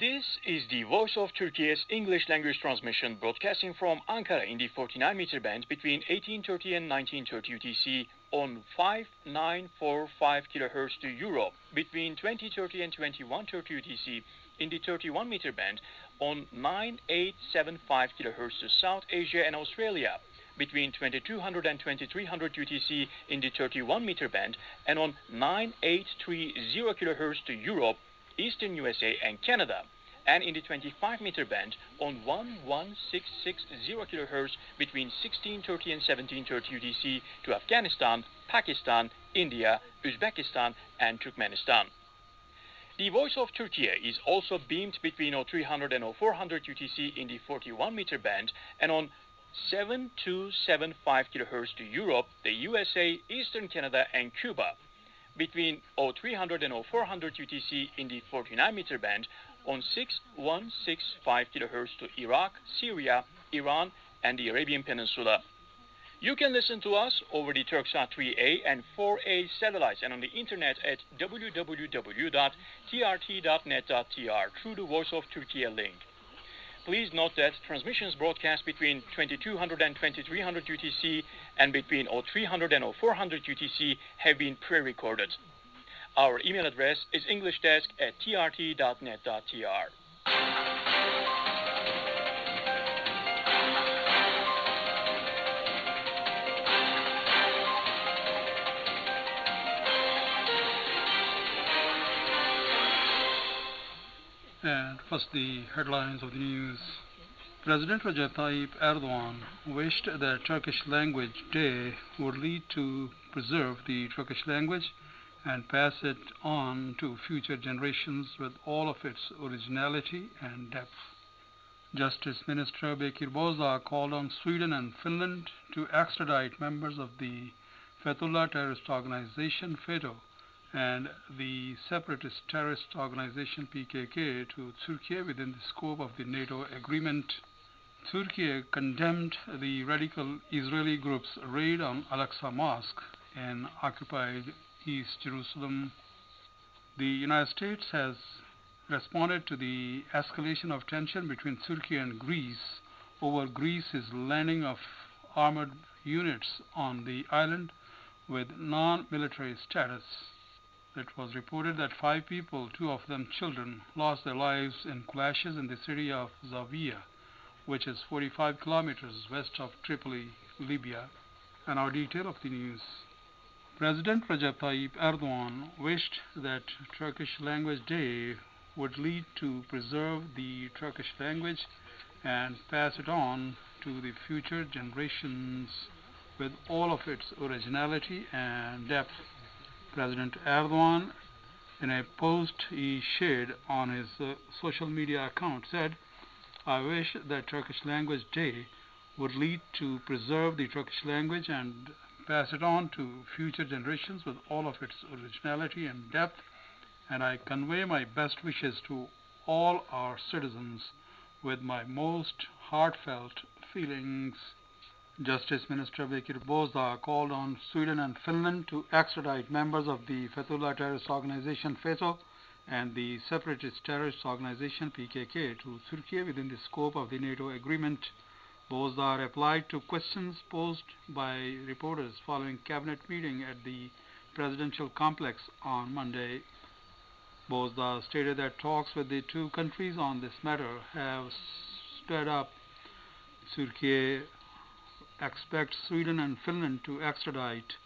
This is the Voice of Turkey's English language transmission broadcasting from Ankara in the 49-meter band between 1830 and 1930 UTC on 5945 kHz to Europe, between 2030 and 2130 UTC in the 31-meter band on 9875 kHz to South Asia and Australia, between 2200 and 2300 UTC in the 31-meter band and on 9830 kHz to Europe, Eastern USA and Canada, and in the 25-meter band on 11660 kHz between 1630 and 1730 UTC to Afghanistan, Pakistan, India, Uzbekistan, and Turkmenistan. The Voice of Turkey is also beamed between 0300 and 0400 UTC in the 41-meter band and on 7275 kHz to Europe, the USA, Eastern Canada, and Cuba, between 0300 and 0400 UTC in the 49-meter band on 6165 kHz to Iraq, Syria, Iran, and the Arabian Peninsula. You can listen to us over the Turksat 3A and 4A satellites and on the internet at www.trt.net.tr through the Voice of Turkey link. Please note that transmissions broadcast between 2200 and 2300 UTC and between 0300 and 0400 UTC have been pre-recorded. Our email address is englishdesk@trt.net.tr. And first, the headlines of the news. President Recep Tayyip Erdogan wished that Turkish Language Day would lead to preserve the Turkish language and pass it on to future generations with all of its originality and depth. Justice Minister Bekir Bozdağ called on Sweden and Finland to extradite members of the Fethullah terrorist organization FETÖ and the separatist terrorist organization PKK to Turkey within the scope of the NATO agreement. Turkey condemned the radical Israeli group's raid on Al-Aqsa Mosque in occupied East Jerusalem. The United States has responded to the escalation of tension between Turkey and Greece over Greece's landing of armored units on the island with non-military status. It was reported that 5 people, 2 of them children, lost their lives in clashes in the city of Zawiya, which is 45 kilometers west of Tripoli, Libya. And our detail of the news. President Recep Tayyip Erdogan wished that Turkish Language Day would lead to preserve the Turkish language and pass it on to the future generations with all of its originality and depth. President Erdogan, in a post he shared on his social media account, said, "I wish that Turkish Language Day would lead to preserve the Turkish language and pass it on to future generations with all of its originality and depth, and I convey my best wishes to all our citizens with my most heartfelt feelings." Justice Minister Bekir Bozdağ called on Sweden and Finland to extradite members of the Fethullah terrorist organization FETÖ and the separatist terrorist organization PKK to Turkey within the scope of the NATO agreement. Bozdağ replied to questions posed by reporters following cabinet meeting at the presidential complex on Monday. Bozdağ stated that talks with the 2 countries on this matter have sped up. Turkey expects Sweden and Finland to extradite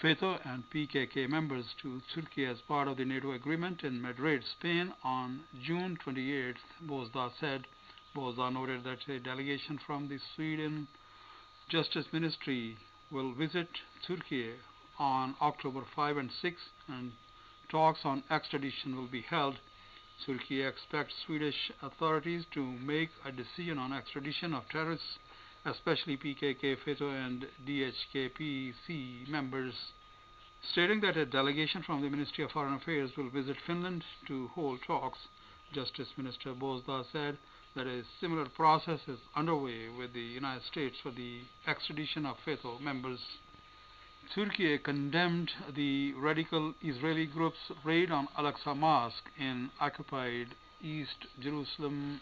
FETÖ and PKK members to Turkey as part of the NATO agreement in Madrid, Spain on June 28th, Bozdağ said. Bozdağ noted that a delegation from the Sweden Justice Ministry will visit Turkey on October 5 and 6, and talks on extradition will be held. Turkey expects Swedish authorities to make a decision on extradition of terrorists, especially PKK, FETÖ, and DHKPC members. Stating that a delegation from the Ministry of Foreign Affairs will visit Finland to hold talks, Justice Minister Bozdağ said that a similar process is underway with the United States for the extradition of FETÖ members. Turkey condemned the radical Israeli group's raid on Al-Aqsa Mosque in occupied East Jerusalem.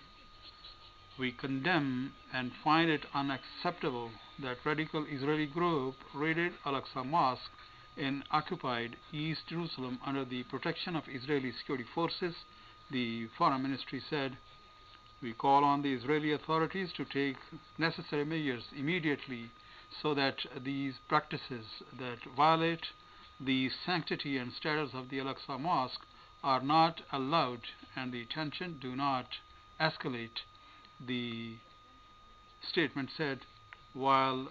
We condemn and find it unacceptable that radical Israeli group raided Al-Aqsa Mosque in occupied East Jerusalem under the protection of Israeli security forces, the Foreign Ministry said. We call on the Israeli authorities to take necessary measures immediately so that these practices that violate the sanctity and status of the Al-Aqsa Mosque are not allowed and the tension do not escalate, the statement said, while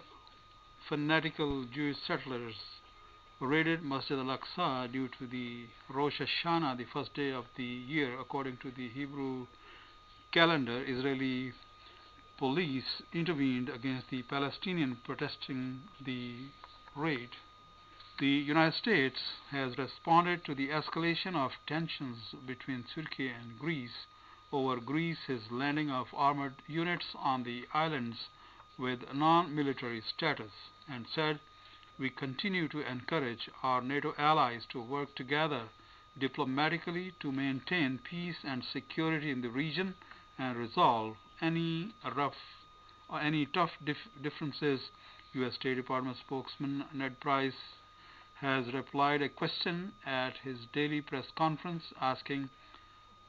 fanatical Jewish settlers raided Masjid al-Aqsa due to the Rosh Hashanah, the first day of the year according to the Hebrew calendar. Israeli police intervened against the Palestinians protesting the raid. The United States has responded to the escalation of tensions between Turkey and Greece over Greece's landing of armored units on the islands with non-military status and said, we continue to encourage our NATO allies to work together diplomatically to maintain peace and security in the region and resolve any tough differences. U.S. State Department spokesman Ned Price has replied a question at his daily press conference asking,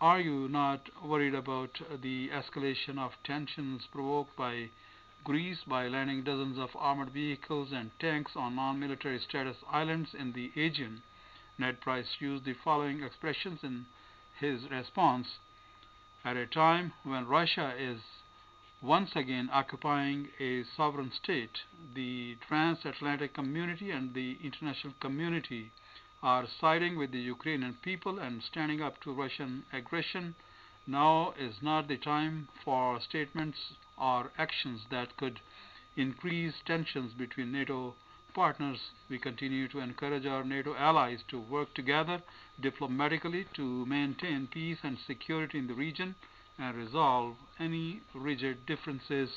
are you not worried about the escalation of tensions provoked by Greece by landing dozens of armored vehicles and tanks on non-military status islands in the Aegean? Ned Price used the following expressions in his response. At a time when Russia is once again occupying a sovereign state, the transatlantic community and the international community are siding with the Ukrainian people and standing up to Russian aggression. Now is not the time for statements or actions that could increase tensions between NATO partners. We continue to encourage our NATO allies to work together diplomatically to maintain peace and security in the region and resolve any rigid differences.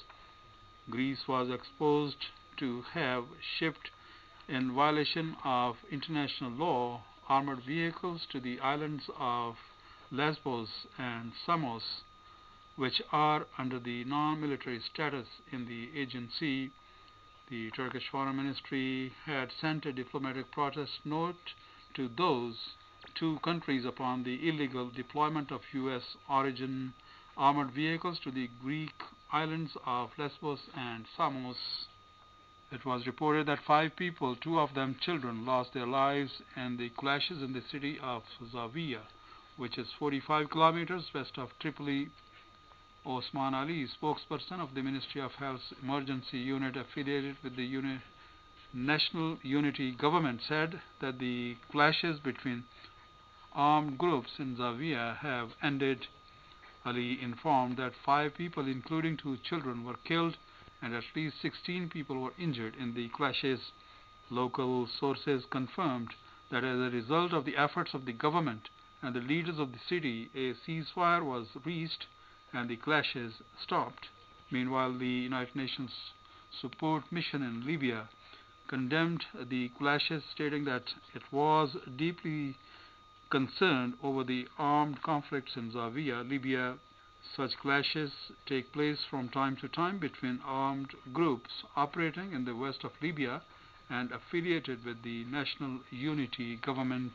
Greece was exposed to have shipped, in violation of international law, armored vehicles to the islands of Lesbos and Samos, which are under the non-military status in the Aegean Sea. The Turkish Foreign Ministry had sent a diplomatic protest note to those two countries upon the illegal deployment of U.S. origin armored vehicles to the Greek islands of Lesbos and Samos. It was reported that 5 people, 2 of them children, lost their lives in the clashes in the city of Zawiya, which is 45 kilometers west of Tripoli. Osman Ali, spokesperson of the Ministry of Health's emergency unit affiliated with the National Unity Government, said that the clashes between armed groups in Zawiya have ended. Ali informed that 5 people, including 2 children, were killed and at least 16 people were injured in the clashes. Local sources confirmed that as a result of the efforts of the government and the leaders of the city, a ceasefire was reached and the clashes stopped. Meanwhile, the United Nations support mission in Libya condemned the clashes, stating that it was deeply concerned over the armed conflicts in Zawiya, Libya. Such clashes take place from time to time between armed groups operating in the west of Libya and affiliated with the National Unity Government.